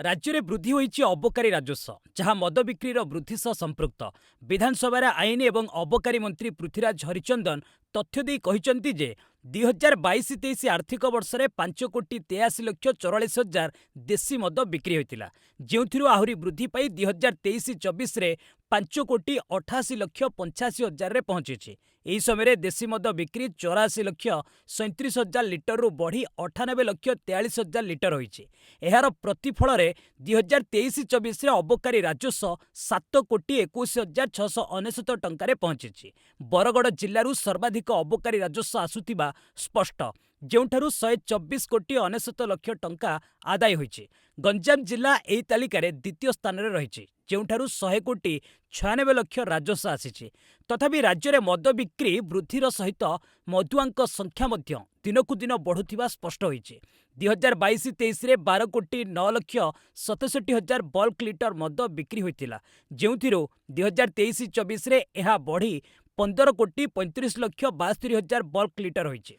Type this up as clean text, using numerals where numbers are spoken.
ରାଜ୍ୟରେ ବୃଦ୍ଧି ହୋଇଛି ଅବକାରୀ ରାଜସ୍ୱ, ଯାହା ମଦ ବିକ୍ରିର ବୃଦ୍ଧି ସହ ସମ୍ପୃକ୍ତ। ବିଧାନସଭାରେ ଆଇନ ଏବଂ ଅବକାରୀ ମନ୍ତ୍ରୀ ପୃଥ୍ୱୀରାଜ ହରିଚନ୍ଦନ ତଥ୍ୟ ଦେଇ କହିଛନ୍ତି ଯେ 2022-23 ଆର୍ଥିକ ବର୍ଷରେ 5,83,44,000 ଦେଶୀ ମଦ ବିକ୍ରି ହୋଇଥିଲା, ଯେଉଁଥିରୁ ଆହୁରି ବୃଦ୍ଧି ପାଇ 2023-24ରେ 5,88,85,000ରେ ପହଞ୍ଚିଛି। ଏହି ସମୟରେ ଦେଶୀ ମଦ ବିକ୍ରି 84,37,000 ଲିଟରରୁ ବଢ଼ି 98,43,000 ଲିଟର ହୋଇଛି। ଏହାର ପ୍ରତିଫଳରେ 2023-24ରେ ଅବକାରୀ ରାଜସ୍ୱ 7,21,699 ଟଙ୍କାରେ ପହଞ୍ଚିଛି। ବରଗଡ଼ ଜିଲ୍ଲାରୁ ସର୍ବାଧିକ ଅବକାରୀ ରାଜସ୍ୱ ଆସୁଥିବା ସ୍ପଷ୍ଟ, ଯେଉଁଠାରୁ 124,99,00,000 ଟଙ୍କା ଆଦାୟ ହୋଇଛି। ଗଞ୍ଜାମ ଜିଲ୍ଲା ଏହି ତାଲିକାରେ ଦ୍ୱିତୀୟ ସ୍ଥାନରେ ରହିଛି, ଯେଉଁଠାରୁ 100,96,00,000 ରାଜସ୍ୱ ଆସିଛି। ତଥାପି ରାଜ୍ୟରେ ମଦ ବିକ୍ରି ବୃଦ୍ଧିର ସହିତ ମଦୁଆଙ୍କ ସଂଖ୍ୟା ମଧ୍ୟ ଦିନକୁ ଦିନ ବଢ଼ୁଥିବା ସ୍ପଷ୍ଟ ହୋଇଛି। 2022-23ରେ 12,09,67,000 ବଲ୍କ ଲିଟର ମଦ ବିକ୍ରି ହୋଇଥିଲା, ଯେଉଁଥିରୁ 2023-24ରେ ଏହା ବଢ଼ି 15,35,72,000 ବଲ୍କ ଲିଟର ହୋଇଛି।